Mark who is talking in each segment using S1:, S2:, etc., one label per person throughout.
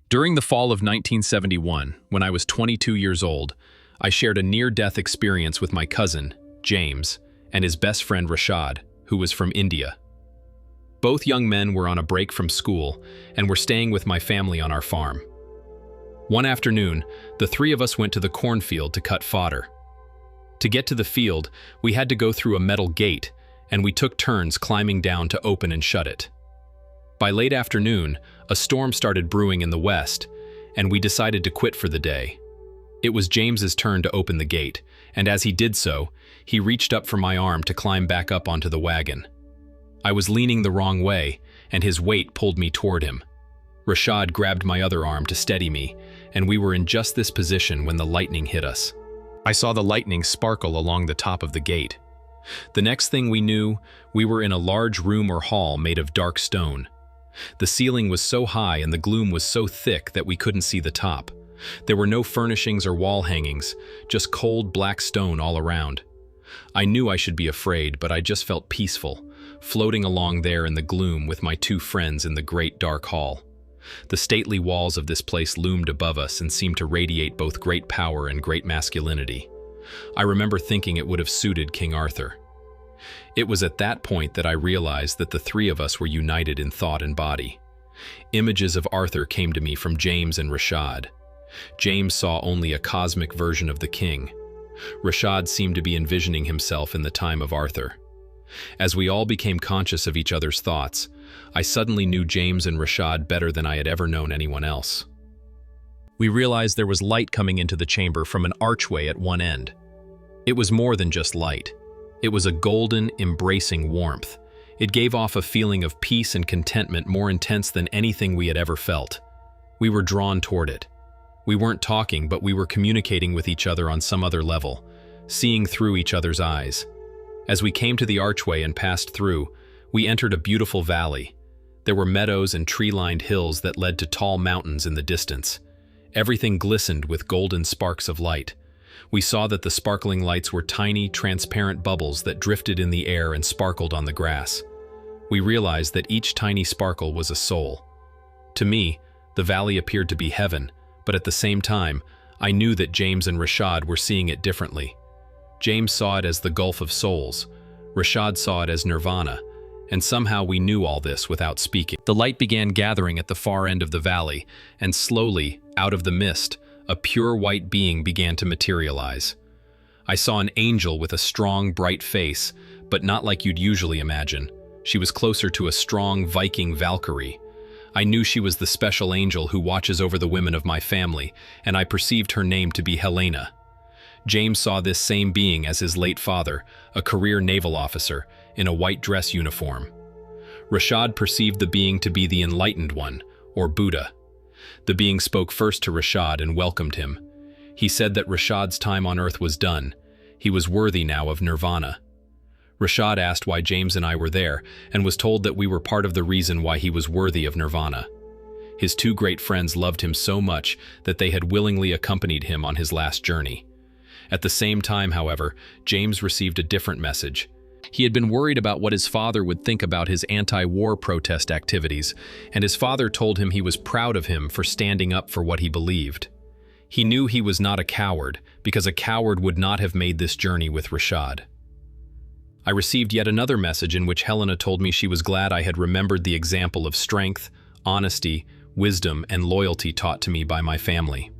S1: During the fall of 1971, when I was 22 years old, I shared a near-death experience with my cousin, James, and his best friend Rashad, who was from India. Both young men were on a break from school and were staying with my family on our farm. One afternoon, the three of us went to the cornfield to cut fodder. To get to the field, we had to go through a metal gate, and we took turns climbing down to open and shut it. By late afternoon, a storm started brewing in the west, and we decided to quit for the day. It was James's turn to open the gate, and as he did so, he reached up for my arm to climb back up onto the wagon. I was leaning the wrong way, and his weight pulled me toward him. Rashad grabbed my other arm to steady me, and we were in just this position when the lightning hit us. I saw the lightning sparkle along the top of the gate. The next thing we knew, we were in a large room or hall made of dark stone. The ceiling was so high and the gloom was so thick that we couldn't see the top. There were no furnishings or wall hangings, just cold black stone all around. I knew I should be afraid, but I just felt peaceful, floating along there in the gloom with my two friends in the great dark hall. The stately walls of this place loomed above us and seemed to radiate both great power and great masculinity. I remember thinking it would have suited King Arthur. It was at that point that I realized that the three of us were united in thought and body. Images of Arthur came to me from James and Rashad. James saw only a cosmic version of the king. Rashad seemed to be envisioning himself in the time of Arthur. As we all became conscious of each other's thoughts, I suddenly knew James and Rashad better than I had ever known anyone else. We realized there was light coming into the chamber from an archway at one end. It was more than just light. It was a golden, embracing warmth. It gave off a feeling of peace and contentment more intense than anything we had ever felt. We were drawn toward it. We weren't talking, but we were communicating with each other on some other level, seeing through each other's eyes. As we came to the archway and passed through, we entered a beautiful valley. There were meadows and tree-lined hills that led to tall mountains in the distance. Everything glistened with golden sparks of light. We saw that the sparkling lights were tiny, transparent bubbles that drifted in the air and sparkled on the grass. We realized that each tiny sparkle was a soul. To me, the valley appeared to be heaven, but at the same time, I knew that James and Rashad were seeing it differently. James saw it as the Gulf of Souls. Rashad saw it as Nirvana, and somehow we knew all this without speaking. The light began gathering at the far end of the valley, and slowly, out of the mist, a pure white being began to materialize. I saw an angel with a strong, bright face, but not like you'd usually imagine. She was closer to a strong Viking Valkyrie. I knew she was the special angel who watches over the women of my family, and I perceived her name to be Helena. James saw this same being as his late father, a career naval officer, in a white dress uniform. Rashad perceived the being to be the Enlightened One, or Buddha. The being spoke first to Rashad and welcomed him. He said that Rashad's time on earth was done. He was worthy now of nirvana. Rashad asked why James and I were there, and was told that we were part of the reason why he was worthy of nirvana. His two great friends loved him so much that they had willingly accompanied him on his last journey. At the same time, however, James received a different message. He had been worried about what his father would think about his anti-war protest activities, and his father told him he was proud of him for standing up for what he believed. He knew he was not a coward, because a coward would not have made this journey with Rashad. I received yet another message in which Helena told me she was glad I had remembered the example of strength, honesty, wisdom, and loyalty taught to me by my family.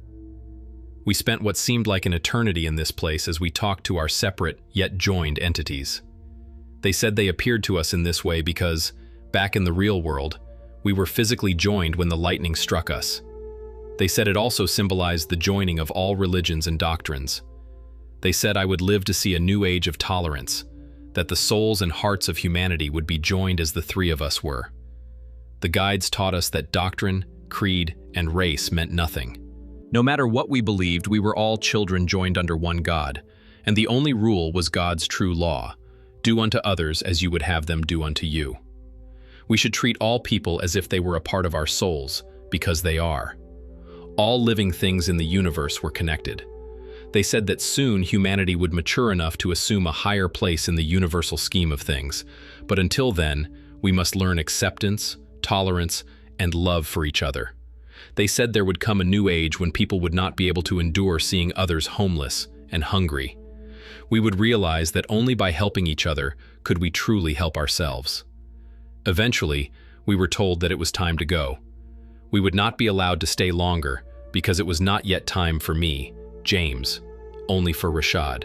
S1: We spent what seemed like an eternity in this place as we talked to our separate, yet joined entities. They said they appeared to us in this way because, back in the real world, we were physically joined when the lightning struck us. They said it also symbolized the joining of all religions and doctrines. They said I would live to see a new age of tolerance, that the souls and hearts of humanity would be joined as the three of us were. The guides taught us that doctrine, creed, and race meant nothing. No matter what we believed, we were all children joined under one God, and the only rule was God's true law: do unto others as you would have them do unto you. We should treat all people as if they were a part of our souls, because they are. All living things in the universe were connected. They said that soon humanity would mature enough to assume a higher place in the universal scheme of things, but until then, we must learn acceptance, tolerance, and love for each other. They said there would come a new age when people would not be able to endure seeing others homeless and hungry. We would realize that only by helping each other could we truly help ourselves. Eventually, we were told that it was time to go. We would not be allowed to stay longer because it was not yet time for me, James, only for Rashad.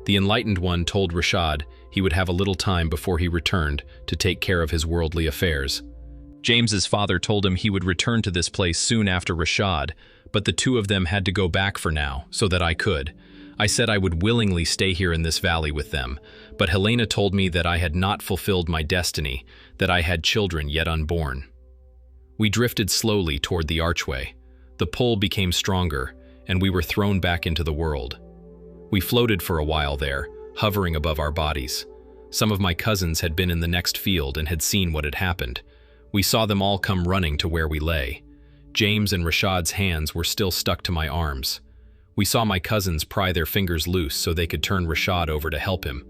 S1: The enlightened one told Rashad he would have a little time before he returned to take care of his worldly affairs. James's father told him he would return to this place soon after Rashad, but the two of them had to go back for now so that I could. I said I would willingly stay here in this valley with them, but Helena told me that I had not fulfilled my destiny, that I had children yet unborn. We drifted slowly toward the archway. The pull became stronger, and we were thrown back into the world. We floated for a while there, hovering above our bodies. Some of my cousins had been in the next field and had seen what had happened. We saw them all come running to where we lay. James and Rashad's hands were still stuck to my arms. We saw my cousins pry their fingers loose so they could turn Rashad over to help him.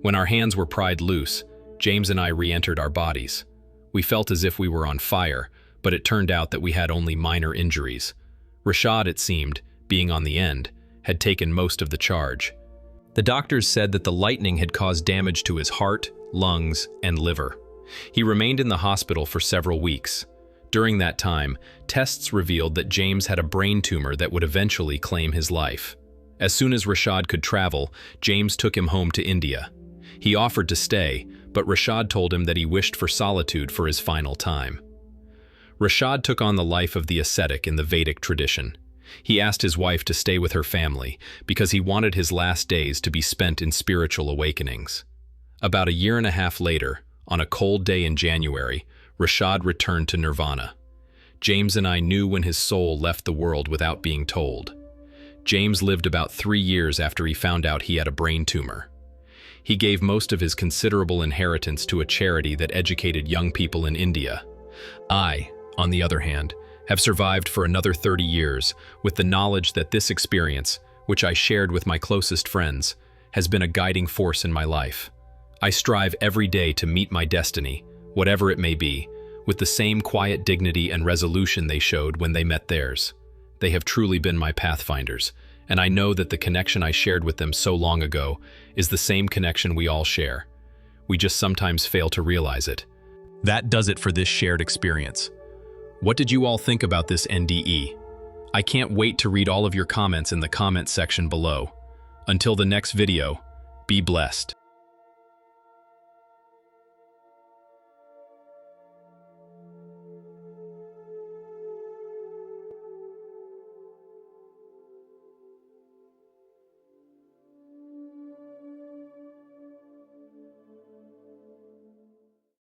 S1: When our hands were pried loose, James and I re-entered our bodies. We felt as if we were on fire, but it turned out that we had only minor injuries. Rashad, it seemed, being on the end, had taken most of the charge. The doctors said that the lightning had caused damage to his heart, lungs, and liver. He remained in the hospital for several weeks. During that time, tests revealed that James had a brain tumor that would eventually claim his life. As soon as Rashad could travel, James took him home to India. He offered to stay, but Rashad told him that he wished for solitude for his final time. Rashad took on the life of the ascetic in the Vedic tradition. He asked his wife to stay with her family because he wanted his last days to be spent in spiritual awakenings. About a year and a half later, on a cold day in January, Rashad returned to Nirvana. James and I knew when his soul left the world without being told. James lived about 3 years after he found out he had a brain tumor. He gave most of his considerable inheritance to a charity that educated young people in India. I, on the other hand, have survived for another 30 years with the knowledge that this experience, which I shared with my closest friends, has been a guiding force in my life. I strive every day to meet my destiny, whatever it may be, with the same quiet dignity and resolution they showed when they met theirs. They have truly been my pathfinders, and I know that the connection I shared with them so long ago is the same connection we all share. We just sometimes fail to realize it. That does it for this shared experience. What did you all think about this NDE? I can't wait to read all of your comments in the comment section below. Until the next video, be blessed.